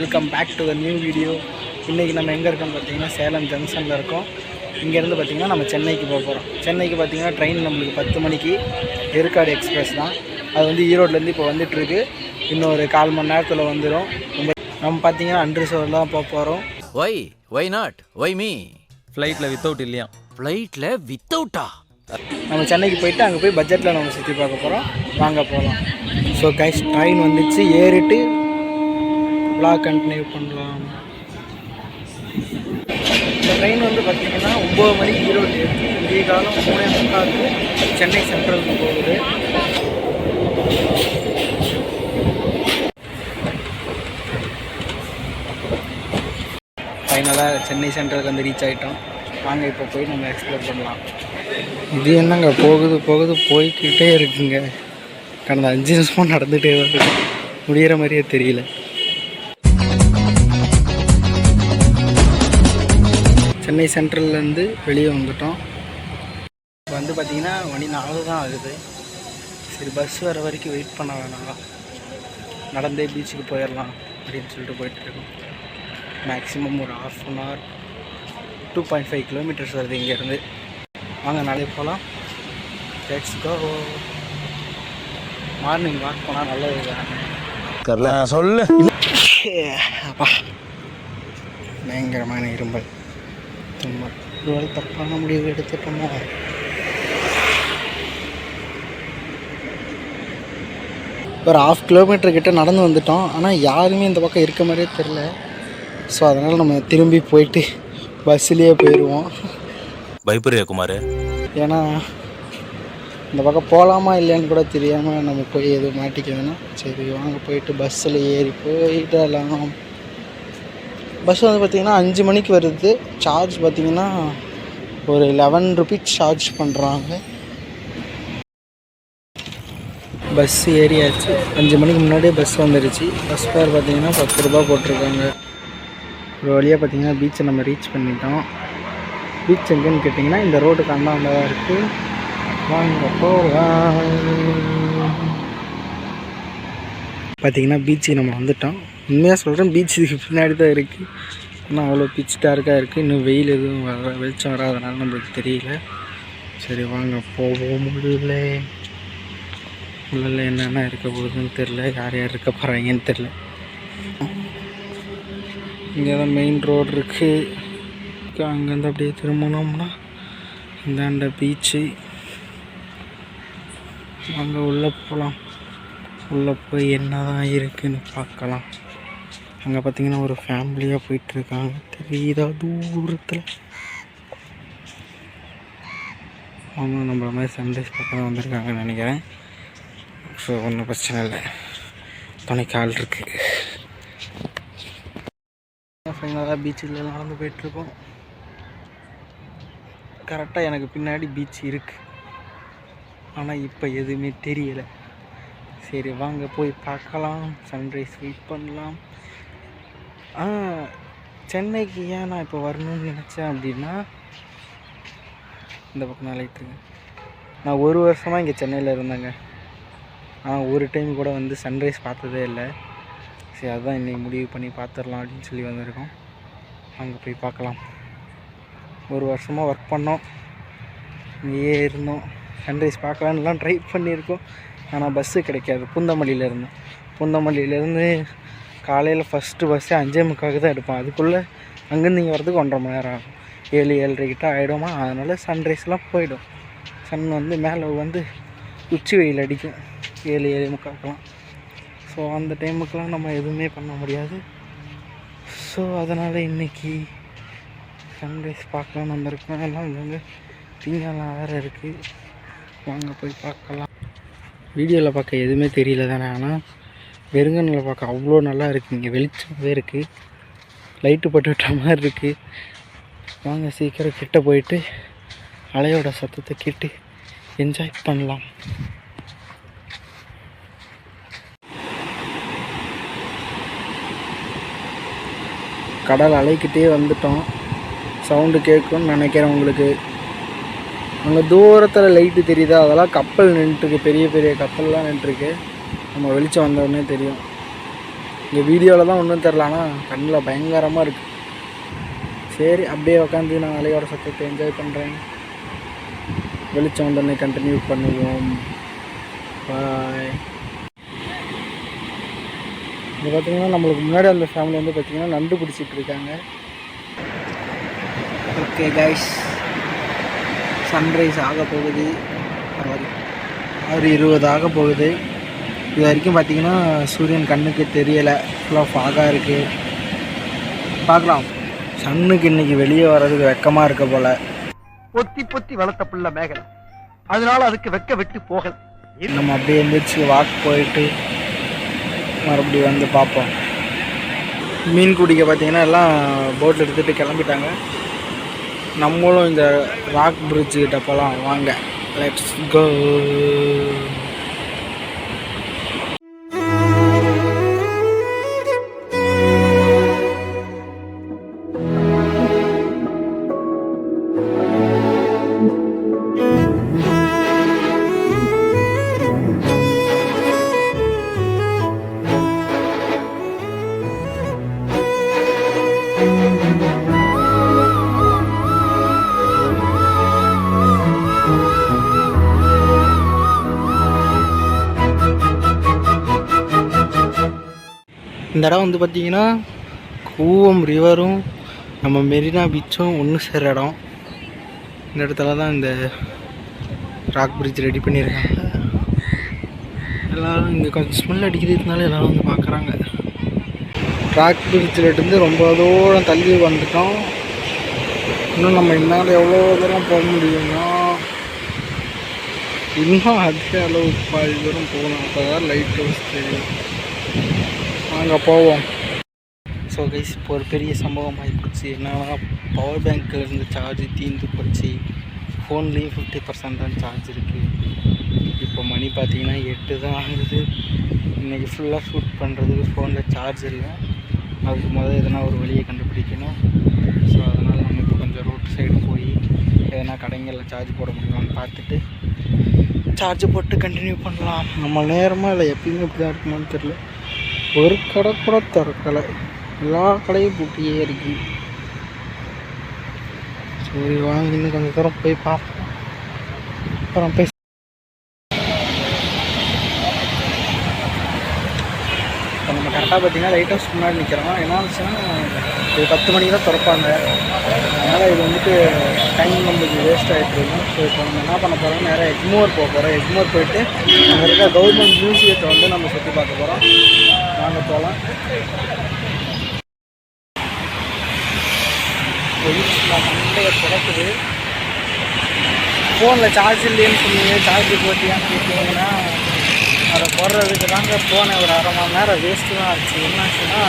Welcome back to the new video. இன்றைக்கி நம்ம எங்கே இருக்கோம்னு பார்த்தீங்கன்னா சேலம் ஜங்ஷனில் இருக்கோம். இங்கேருந்து பார்த்திங்கன்னா நம்ம சென்னைக்கு போக போகிறோம். சென்னைக்கு பார்த்திங்கன்னா ட்ரெயின் நம்மளுக்கு 10 மணிக்கு ஏற்காடு எக்ஸ்பிரஸ் தான். அது வந்து ஈரோட்லேருந்து இப்போ வந்துட்டுருக்கு. இன்னும் ஒரு 1/4 மணி நேரத்தில் வந்துடும். நம்ம பார்த்திங்கன்னா அன்ரிசர்வ்ல தான் போக போகிறோம். Why not why me? ஃப்ளைட்டில் வித்தவுட் இல்லையா? ஃப்ளைட்டில் வித்தவுட்டா? நம்ம சென்னைக்கு போயிட்டு அங்கே போய் பட்ஜெட்டில் நம்ம சுற்றி பார்க்க போகிறோம். வாங்க போகலாம். ஸோ கைஸ், ட்ரெயின் வந்துச்சு, ஏறிட்டு vlog கண்டினியூ பண்ணலாம். இந்த ட்ரெயின் வந்து பார்த்திங்கன்னா 9 மணிக்கு ஈரோடு ஏற்றி விடிய காலம் 3:45 சென்னை சென்ட்ரலுக்கு போகுது. ஃபைனலாக சென்னை சென்ட்ரலுக்கு வந்து ரீச் ஆகிட்டோம். வாங்க இப்போ போய் நம்ம எக்ஸ்ப்ளோர் பண்ணலாம். இது என்னங்க போகுது போய்கிட்டே இருக்குங்க. கடந்த 5 நிமிஷமாக நடந்துகிட்டே தான் இருக்கு. முடிகிற மாதிரியே தெரியல. சென்னை சென்ட்ரல்லேருந்து வெளியே வந்துட்டோம். இப்போ வந்து பார்த்திங்கன்னா மணி 4 தான் ஆகுது. சரி, பஸ் வர வரைக்கும் வெயிட் பண்ண வேணாம், நடந்தே பீச்சுக்கு போயிடலாம் அப்படின்னு சொல்லிட்டு போயிட்டுருக்கோம். மேக்ஸிமம் ஒரு 1/2 அன் ஹவர் 2.5 கிலோமீட்டர்ஸ் வருது இங்கேருந்து. வாங்க நாளே போகலாம். Let's go. மார்னிங் வாக் போனால் நல்லது தான். சொல்லு. அப்பா, பயங்கரமான இரும்பல், தும்மல். ஒருவேளை தப்பான முடிவு எடுத்துட்டோமோ? ஒரு 1/2 கிலோமீட்டர் கிட்ட நடந்து வந்துட்டோம். ஆனால் யாருமே இந்த பக்கம் இருக்க மாதிரியே தெரில. ஸோ அதனால் நம்ம திரும்பி போயிட்டு பஸ்ஸுலேயே போயிடுவோம். பயப்படுறியா குமார்? ஏன்னா இந்த பக்கம் போகலாமா இல்லையான்னு கூட தெரியாமல் நம்ம போய் எதுவும் மாட்டிக்க வேணாம். சரி வாங்க போயிட்டு பஸ்ஸில் ஏறி போயிடலாம். பஸ் வந்து பார்த்திங்கன்னா 5 மணிக்கு வருது. சார்ஜ் பார்த்திங்கன்னா ஒரு 11 ருபீஸ் சார்ஜ் பண்ணுறாங்க. பஸ் ஏறியாச்சு. 5 மணிக்கு முன்னாடியே பஸ் வந்துடுச்சு. பஸ் ஃபேர் பார்த்திங்கன்னா 10 ரூபா போட்டிருக்காங்க. ஒரு வழியாக பார்த்திங்கன்னா பீச்சை நம்ம ரீச் பண்ணிட்டோம். பீச் எங்கேன்னு கேட்டிங்கன்னா இந்த ரோட்டுக்கு அந்தாண்ட தான் இருக்குது. வாங்க போகலாம். பார்த்திங்கன்னா பீச்சுக்கு நம்ம வந்துட்டோம். உண்மையாக சொல்கிறேன், பீச் இதுக்கு பின்னாடி தான் இருக்குது. ஆனால் அவ்வளோ பிச் டார்க்காக இருக்குது. இன்னும் வெயில் எதுவும் வெளிச்சம் வராதனால நம்மளுக்கு தெரியல. சரி வாங்க போவோம். முடியல உள்ள என்னென்ன இருக்க போகுதுன்னு தெரில, யார் இருக்க போகிறாங்கன்னு தெரில. இங்கே தான் மெயின் ரோடு இருக்குது. அங்கேருந்து அப்படியே திரும்பினோம்னா இந்தாண்ட பீச்சு. அங்கே உள்ளே போகலாம். உள்ளே போய் என்ன தான் இருக்குதுன்னு பார்க்கலாம். அங்கே பார்த்திங்கன்னா ஒரு ஃபேமிலியாக போயிட்டுருக்காங்க, தெரியுதா தூரத்தில்? அவங்க நம்மள மாதிரி சன்ரைஸ் பக்கம் வந்திருக்காங்கன்னு நினைக்கிறேன். ஸோ ஒன்றும் பிரச்சனை இல்லை, துணைக்கு ஆள் இருக்குது. ஃபைனலாக பீச்சில் நடந்து போயிட்டுருக்கோம். கரெக்டாக எனக்கு பின்னாடி பீச் இருக்குது, ஆனால் இப்போ எதுவுமே தெரியலை. சரி வாங்க போய் பார்க்கலாம், சன்ரைஸ் வெயிட் பண்ணலாம். சென்னைக்கு ஏன் நான் இப்போ வரணும்னு நினச்சேன் அப்படின்னா, இந்த பக்கம் நான் லைட்டுங்க. நான் 1 வருஷமாக இங்கே சென்னையில் இருந்தேங்க. ஆனால் ஒரு டைம் கூட வந்து சன்ரைஸ் பார்த்ததே இல்லை. சரி அதுதான் இன்றைக்கி முடிவு பண்ணி பார்த்துடலாம் அப்படின்னு சொல்லி வந்திருக்கோம். அங்கே போய் பார்க்கலாம். 1 வருஷமாக ஒர்க் பண்ணோம், இங்கேயே இருந்தோம். சன்ரைஸ் பார்க்கலான்லாம் ட்ரை பண்ணியிருக்கோம். ஆனால் பஸ்ஸு கிடைக்காது. பூந்தமல்லியிலேருந்து காலையில் ஃபஸ்ட்டு பஸ்ஸே 5:45 தான் எடுப்போம். அதுக்குள்ளே அங்கேருந்து இங்கே வரதுக்கு 1.5 மணி நேரம் ஆகும். 7-7:30 கிட்ட ஆகிடுமா. அதனால் சன்ரைஸ்லாம் போயிடும். சன் வந்து மேலே வந்து உச்சி வெயில் அடிக்கும் 7-7:45. ஸோ அந்த டைமுக்கெலாம் நம்ம எதுவுமே பண்ண முடியாது. ஸோ அதனால் இன்றைக்கி சன்ரைஸ் பார்க்கலாம் வந்திருக்கோம். எல்லாம் இங்கே திங்கெல்லாம் வேறு இருக்குது. வாங்க போய் பார்க்கலாம். வீடியோவில் பார்க்க எதுவுமே தெரியல தானே, ஆனால் வெறுங்கண்ணில் பார்க்க அவ்வளோ நல்லா இருக்குது. இங்கே வெளிச்சமாகவே இருக்குது, லைட்டு பட்டு விட்ட மாதிரி இருக்குது. வாங்க சீக்கிரம் கிட்ட போயிட்டு அலையோட சத்தத்தை கேட்டு என்ஜாய் பண்ணலாம். கடல் அலைக்கிட்டே வந்துட்டோம். சவுண்டு கேட்கும்னு நினைக்கிறேன் உங்களுக்கு. அங்கே தூரத்தில் லைட்டு தெரியுதா, அதெல்லாம் கப்பல் நின்றுருக்கு, பெரிய பெரிய கப்பல்லாம் நின்றுருக்கு. நம்ம வெளிச்சம் வந்தோடனே தெரியும். இங்கே வீடியோவில் தான் ஒன்றும் தெரில, ஆனால் கண்ணில் பயங்கரமாக இருக்குது. சரி, அப்படியே உட்காந்து நான் அலையோட சத்தத்தை என்ஜாய் பண்ணுறேன். வெளிச்சம் வந்தோடனே கண்டினியூ பண்ணுவோம். பாய். இது பார்த்திங்கன்னா நம்மளுக்கு முன்னாடி அந்த ஃபேமிலி வந்து பார்த்திங்கன்னா நண்டு பிடிச்சிட்டு இருக்காங்க. ஓகே கைஸ், சன்ரைஸ் ஆக போகுது. 6:20 ஆக போகுது. இது வரைக்கும் பார்த்திங்கன்னா சூரியன் கண்ணுக்கு தெரியலை, ஃபுல்லாக ஃபாகாக இருக்குது. பார்க்கலாம். சன்னுக்கு இன்றைக்கி வெளியே வர்றதுக்கு வெக்கமாக இருக்க போல். பொத்தி பொத்தி வளர்த்த பிள்ளை மேகல், அதனால அதுக்கு வெக்க விட்டு போகல். நம்ம அப்படியே எழுந்திரிச்சு வாக் போயிட்டு மறுபடியும் வந்து பார்ப்போம். மீன் குடிக்க பார்த்திங்கன்னா எல்லாம் போட்டில் எடுத்துகிட்டு கிளம்பிட்டாங்க. நம்மளும் இந்த ராக் பிரிட்ஜு கிட்ட போகலாம். வாங்க, லெட்ஸ் கோ. இந்த இடம் வந்து பார்த்திங்கன்னா கூவம் ரிவரும் நம்ம மெரினா பீச்சும் ஒன்று சேர இடம். இந்த இடத்துல தான் இந்த ராக் பிரிட்ஜ் ரெடி பண்ணியிருக்காங்க. எல்லோரும் இங்கே கொஞ்சம் ஸ்மெல் அடிக்கிறதுனால எல்லோரும் வந்து பார்க்குறாங்க. ராக் பிரிட்ஜிலேருந்து ரொம்ப தூரம் தள்ளி வந்துட்டோம். இன்னும் நம்ம இந்நாள் எவ்வளோ தூரம் போக முடியும்னா இன்னும் அதிக அளவு பாதி தூரம் போகலாம். அப்போ தான் லைட் ஹவுஸ் தெரியும். அங்கே போவோம். ஸோ கைஸ், இப்போ ஒரு பெரிய சம்பவம் ஆகிப்போச்சு. என்னன்னா, பவர் பேங்க்கில் இருந்து சார்ஜ் தீர்ந்து போச்சு. ஃபோன்லேயும் 50% தான் சார்ஜ் இருக்குது. இப்போ மணி பார்த்திங்கன்னா 8 தான் ஆகுது. இன்றைக்கி ஃபுல்லாக ஷூட் பண்ணுறதுக்கு ஃபோனில் சார்ஜ் இல்லை. அதுக்கு முதல்ல எதனா ஒரு வழியை கண்டுபிடிக்கணும். ஸோ அதனால் நம்ம இப்போ கொஞ்சம் ரோட் சைடு போய் எதனா கடைங்களில் சார்ஜ் போட முடியுமான்னு பார்த்துட்டு சார்ஜ் போட்டு கண்டினியூ பண்ணலாம். நம்ம நேரமாக இல்லை, எப்பயுமே இப்படி தான் இருக்குமான்னு தெரியல. ஒரு கடை கூட திறக்கலை, எல்லா கடையும் பூட்டியே இருக்கு. சரி வாங்க, இன்னும் கொஞ்சம் தூரம் போய் பார்ப்போம். அப்புறம் போய் இப்போ நம்ம கரெக்டாக பார்த்திங்கன்னா லைட் ஹவுஸ் முன்னாடி நிற்கிறோம். என்ன ஆச்சுன்னா, ஒரு 10 மணிக்கு தான் திறப்பாங்க. அதனால் இது வந்துட்டு டைம் நம்மளுக்கு வேஸ்ட் ஆகிட்டு இருக்கும். ஸோ இப்போ நம்ம என்ன பண்ண போகிறோம், நேராக எக்மோர் போக போகிறோம். எக்மோர் போயிட்டு அங்கே இருக்க கவர்மெண்ட் மியூசியத்தை வந்து நம்ம சுற்றி பார்க்க போகிறோம். வாங்க போகலாம். மண்டையை கிடக்குது. ஃபோனில் சார்ஜ் இல்லைன்னு சொன்னீங்க, சார்ஜ் போட்டியான்னு கேட்டீங்கன்னா அதை போடுறதுக்கு தாங்க போனேன். ஒரு 1/2 மணி நேரம் வேஸ்ட்டு தான் ஆச்சு. என்ன ஆச்சுன்னா,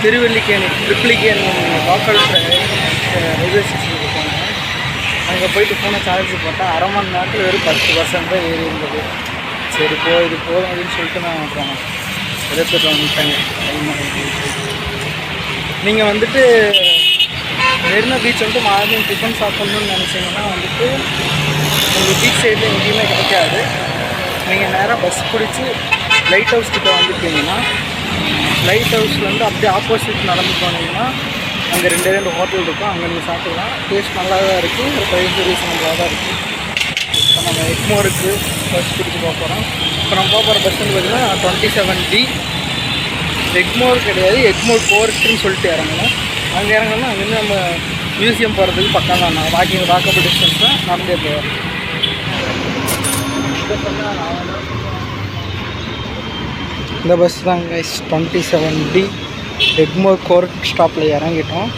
திருவல்லிக்கேணி ட்ரிப்ளிகேணி லோக்கல் ரயில்வே ஸ்டேஷனுக்கு போனேன். அங்கே போயிட்டு ஃபோனை சார்ஜ் போட்டால் 1/2 மணி நேரத்தில் வெறும் 10% தான் ஏறி இருந்தது. சரி இது போதும் அப்படின்னு சொல்லிட்டு நான் அப்புறம் எடுத்துகிட்டு வந்துட்டேங்க. நீங்கள் வந்துட்டு மெரினா பீச் வந்துட்டு மார்னிங் டிஃபன் சாப்பிட்ணுன்னு நினச்சிங்கன்னா வந்துட்டு உங்கள் பீச் சைடில் எங்கேயுமே கிடைக்காது. நீங்கள் நேராக பஸ் பிடிச்சி லைட் ஹவுஸ் கிட்ட வந்துட்டீங்கன்னா, லைட் ஹவுஸ்லேருந்து அப்படியே ஆப்போசிட் நடந்து போனீங்கன்னா அங்கே 2 ஹோட்டல் இருக்கும். அங்கே நீங்கள் சாப்பிட்லாம். டேஸ்ட் நல்லா தான் இருக்குது, ஒரு ப்ரைஸ் ரீசனபிளாக தான் இருக்குது. இப்போ நம்ம எக்மோருக்கு பஸ் பிடிச்சி போக போகிறோம். இப்போ நம்ம போக போகிற பஸ் வந்து பார்த்திங்கன்னா 27D. எக்மோர் கிடையாது, எக்மோர் கோர்ட்டுன்னு சொல்லிட்டு இறங்கணும். அங்கே இறங்கணும்னா அங்கேருந்து நம்ம மியூசியம் போகிறதுக்கு பக்கம் தான். நான் வாக்கபிள் டிஸ்டன்ஸ் தான், நடந்தே போவேன். இந்த பஸ் தான் கைஸ் 27D. எக்மோர் கோர்ட் ஸ்டாப்பில் இறங்கிட்டோம்.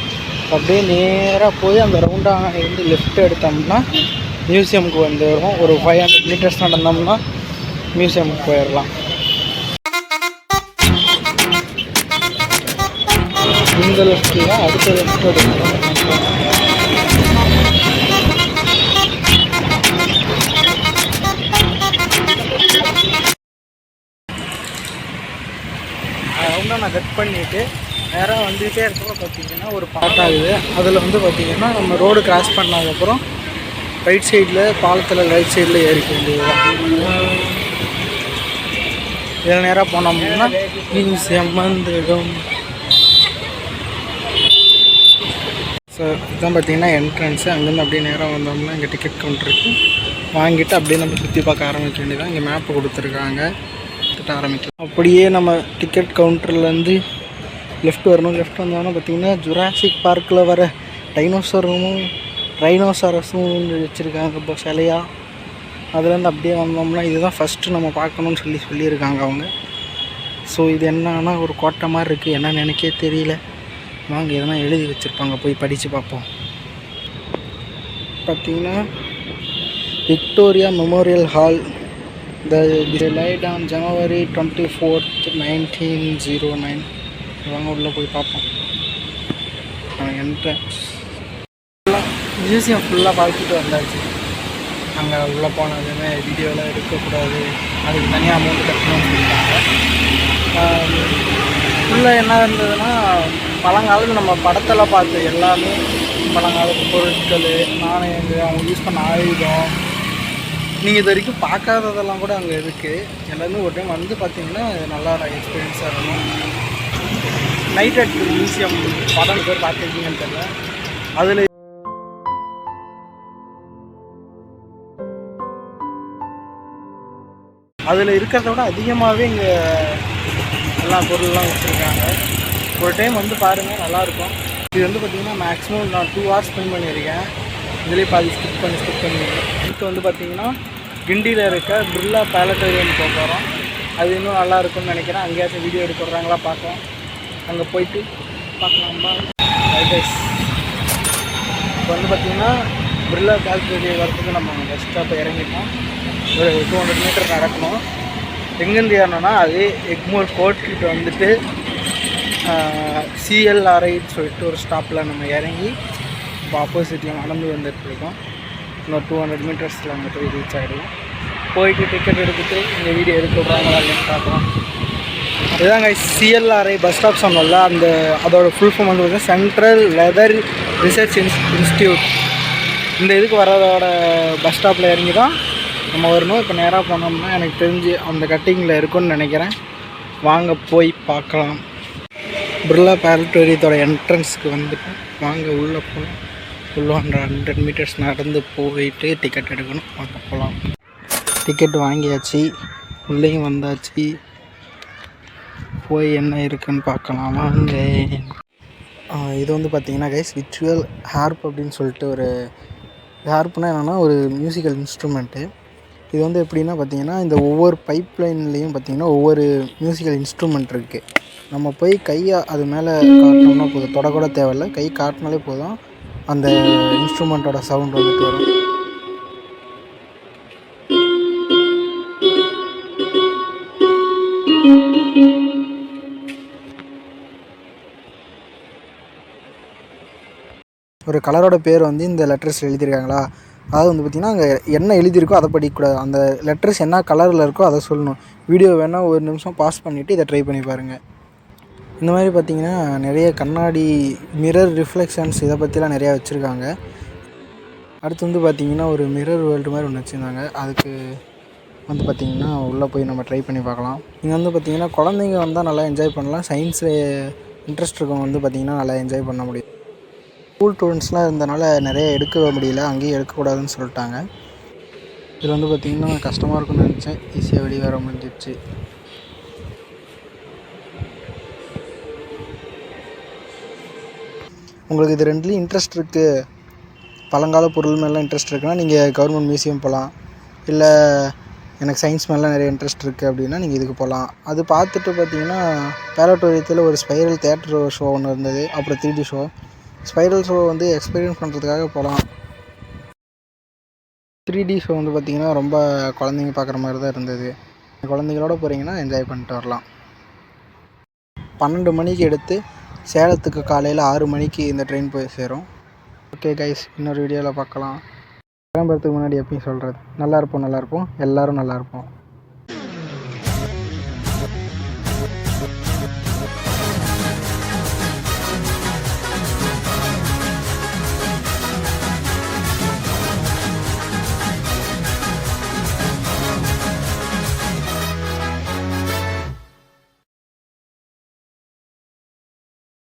அப்படியே நேராக போய் அந்த ரவுண்டாக இருந்து லெஃப்ட் எடுத்தோம்னா மியூசியமுக்கு வந்து வரும். ஒரு 500 மீட்டர்ஸ் நடந்தோம்னா மியூசியமுக்கு போயிடலாம். இந்த லெஃப்ட்டில் அடுத்த லெஃப்ட் எடுக்கணும். ரவுண்டாக நான் கட் பண்ணிவிட்டு நேராக வந்துகிட்டே இருக்கிறப்ப பார்த்திங்கன்னா ஒரு பாட் ஆகுது. அதில் வந்து பார்த்திங்கன்னா நம்ம ரோடு கிராஸ் பண்ணதுக்கப்புறம் ரைட் சைடில் பாலத்தில் ரைட் சைடில் ஏறிக்க வேண்டியது தான். இதில் நேராக போனோம்னா மியூசியம் வந்துடும். ஸோ இதுதான் பார்த்தீங்கன்னா என்ட்ரன்ஸு. அங்கேருந்து அப்படியே நேராக வந்தோம்னா இங்கே டிக்கெட் கவுண்டருக்கு வாங்கிட்டு அப்படியே நம்ம சுற்றி பார்க்க ஆரம்பிக்க வேண்டியதான். இங்கே மேப்பு கொடுத்துருக்காங்க, கிட்ட ஆரம்பிக்கலாம். அப்படியே நம்ம டிக்கெட் கவுண்டர்லேருந்து லெஃப்ட் வரணும். லெஃப்ட் வந்தோம்னா பார்த்திங்கன்னா ஜுராசிக் பார்க்கில் வர ரைனோசரஸும் வச்சுருக்காங்க இப்போ சிலையாக. அதுலேருந்து அப்படியே வந்தோம்னா இதுதான் ஃபஸ்ட்டு நம்ம பார்க்கணுன்னு சொல்லியிருக்காங்க அவங்க. ஸோ இது என்னன்னா ஒரு கோட்டை மாதிரி இருக்குது, என்னன்னு எனக்கே தெரியல. வாங்க எதனா எழுதி வச்சுருப்பாங்க, போய் படித்து பார்ப்போம். பார்த்திங்கன்னா Victoria memorial hall, the light on January 24, 1909. வாங்க உள்ளே போய் பார்ப்போம். என்ட்ரன்ஸ் மியூசியம் ஃபுல்லாக பார்த்துட்டு வந்தாச்சு. அங்கே உள்ளே போனதுமே வீடியோலாம் எடுக்கக்கூடாது, அதுக்கு தனியாக அமௌண்ட் கட்டணும்னு சொல்லிட்டாங்க. உள்ளே என்ன இருந்ததுன்னா பழங்காலத்தில் நம்ம படத்தில் பார்த்து எல்லாமே பழங்காலத்து பொருட்கள், நாணயங்கள், அவங்க யூஸ் பண்ண ஆயுதம், நீங்கள் இது வரைக்கும் பார்க்காததெல்லாம் கூட அங்கே இருக்குது. எல்லாமே ஒரு டைம் வந்து பார்த்தீங்கன்னா நல்லா எக்ஸ்பீரியன்ஸாக இருக்கும். நைட் அட் மியூசியம் படம் பேர் பார்த்துருக்கீங்கன்னு தெரியல. அதில் இருக்கிறத விட அதிகமாகவே இங்கே எல்லா பொருள்லாம் வச்சுருக்காங்க. ஒரு டைம் வந்து பாருங்கள், நல்லாயிருக்கும். இது வந்து பார்த்திங்கன்னா மேக்ஸிமம் நான் 2 hours ஸ்பெண்ட் பண்ணியிருக்கேன். இதுலேயே பாதி ஸ்கிப் பண்ணி இப்போ வந்து பார்த்திங்கன்னா கிண்டியில் இருக்க பிர்லா பிளானட்டோரியம் போக போகிறோம். அது இன்னும் நல்லாயிருக்கும்னு நினைக்கிறேன். அங்கேயாச்சும் வீடியோ எடுக்கிறாங்களா பார்க்கலாம், அங்கே போயிட்டு பார்க்கலாமா. இப்போ வந்து பார்த்திங்கன்னா பிர்லா பிளானட்டோரியம் வரத்துக்கு நம்ம பஸ் ஸ்டாப்பை இறங்கிட்டோம். ஒரு 200 மீட்டர் நடக்கணும். எங்கேருந்து ஏறணும்னா அதே எக்மோர் கோர்ட்கிட்ட வந்துட்டு CLRIன்னு சொல்லிட்டு ஒரு ஸ்டாப்பில் நம்ம இறங்கி இப்போ ஆப்போசிட்டில் நடந்து வந்துட்டுருக்கோம். இன்னும் 200 மீட்டர்ஸில் அங்கே போய் ரீச் ஆகிடுவோம். போயிட்டு டிக்கெட் எடுத்துகிட்டு இந்த வீடியோ எடுக்க விட்றாங்களா இல்லைன்னு பார்க்கலாம். இதுதாங்க CLRI பஸ் ஸ்டாப் சொன்னோம்ல, அதோட ஃபுல் ஃபார்ம் வந்து பார்த்தீங்கன்னா சென்ட்ரல் லெதர் ரிசர்ச் இன்ஸ்டியூட். இந்த இதுக்கு வர்றதோட பஸ் ஸ்டாப்பில் இறங்கி தான் நம்ம வரணும். இப்போ நேராக போனோம்னா எனக்கு தெரிஞ்சு அந்த கட்டிங்கில் இருக்குன்னு நினைக்கிறேன். வாங்க போய் பார்க்கலாம். பிர்லா பிளானட்டோரியத்தோட என்ட்ரன்ஸுக்கு வந்துட்டு வாங்க உள்ளே போகலாம். உள்ள 100 மீட்டர்ஸ் நடந்து போயிட்டு டிக்கெட் எடுக்கணும். வாங்க போகலாம். டிக்கெட் வாங்கியாச்சு, உள்ளேயும் வந்தாச்சு. போய் என்ன இருக்குன்னு பார்க்கலாம் வாங்க. இது வந்து பார்த்திங்கன்னா கைஸ் விர்ச்சுவல் ஹார்ப் அப்படின்னு சொல்லிட்டு ஒரு ஹார்ப்னா என்னென்னா ஒரு மியூசிக்கல் இன்ஸ்ட்ருமெண்ட்டு. இது வந்து எப்படின்னா பார்த்திங்கன்னா இந்த ஒவ்வொரு பைப் லைன்லேயும் பார்த்திங்கன்னா ஒவ்வொரு மியூசிக்கல் இன்ஸ்ட்ருமெண்ட் இருக்குது. நம்ம போய் கையை அது மேலே காட்டினோம்னா போதும், தொடக்கூட தேவையில்லை, கை காட்டினாலே போதும் அந்த இன்ஸ்ட்ருமெண்ட்டோட சவுண்ட் வந்துட்டு வரும். ஒரு கலரோட பேர் வந்து இந்த லெட்டர்ஸ் எழுதியிருக்காங்களா, அதாவது வந்து பார்த்திங்கன்னா அங்கே என்ன எழுதியிருக்கோ அதை படிக்கக்கூடாது. அந்த லெட்டர்ஸ் என்ன கலரில் இருக்கோ அதை சொல்லணும். வீடியோ வேணால் ஒரு நிமிஷம் பாஸ் பண்ணிவிட்டு இதை ட்ரை பண்ணி பாருங்கள். இந்த மாதிரி பார்த்திங்கன்னா நிறைய கண்ணாடி மிரர் ரிஃப்ளெக்ஷன்ஸ் இதை பற்றிலாம் நிறையா வச்சுருக்காங்க. அடுத்து வந்து பார்த்திங்கன்னா ஒரு மிரர் வேர்ல்டு மாதிரி ஒன்று வச்சுருந்தாங்க. அதுக்கு வந்து பார்த்திங்கன்னா உள்ளே போய் நம்ம ட்ரை பண்ணி பார்க்கலாம். இங்கே வந்து பார்த்திங்கன்னா குழந்தைங்க வந்தால் நல்லா என்ஜாய் பண்ணலாம். சயின்ஸில் இன்ட்ரெஸ்ட் இருக்கவங்க வந்து பார்த்திங்கன்னா நல்லா என்ஜாய் பண்ண முடியும். ஸ்கூல் ஸ்டூடெண்ட்ஸ்லாம் இருந்தனால நிறைய எடுக்க முடியல, அங்கேயும் எடுக்கக்கூடாதுன்னு சொல்லிட்டாங்க. இதில் வந்து பார்த்திங்கன்னா கஷ்டமாக இருக்கும்னு நினச்சேன், ஈஸியாக வெளியே வர முடிஞ்சிடுச்சு. உங்களுக்கு இது ரெண்டுலேயும் இன்ட்ரெஸ்ட் இருக்குது, பழங்கால பொருள் மேலாம் இன்ட்ரெஸ்ட் இருக்குன்னா நீங்கள் கவர்மெண்ட் மியூசியம் போகலாம். இல்லை எனக்கு சயின்ஸ் மேலாம் நிறைய இன்ட்ரெஸ்ட் இருக்குது அப்படின்னா நீங்கள் இதுக்கு போகலாம். அது பார்த்துட்டு பார்த்திங்கன்னா பிளானட்டோரியத்தில் ஒரு ஸ்பைரல் தேட்டர் ஷோ ஒன்று இருந்தது, அப்புறம் 3D ஷோ. ஸ்பைரல் ஷோ வந்து எக்ஸ்பீரியன்ஸ் பண்ணுறதுக்காக போகலாம். 3D ஷோ வந்து பார்த்திங்கன்னா ரொம்ப குழந்தைங்க பார்க்குற மாதிரி தான் இருந்தது. குழந்தைங்களோட போகிறீங்கன்னா என்ஜாய் பண்ணிட்டு வரலாம். 12 மணிக்கு எடுத்து சேலத்துக்கு காலையில் 6 மணிக்கு இந்த ட்ரெயின் போய் சேரும். ஓகே கைஸ், இன்னொரு வீடியோவில் பார்க்கலாம். கிளம்புறதுக்கு முன்னாடி எப்பயும் சொல்கிறது, நல்லா இருப்போம் எல்லோரும் நல்லா இருப்போம்.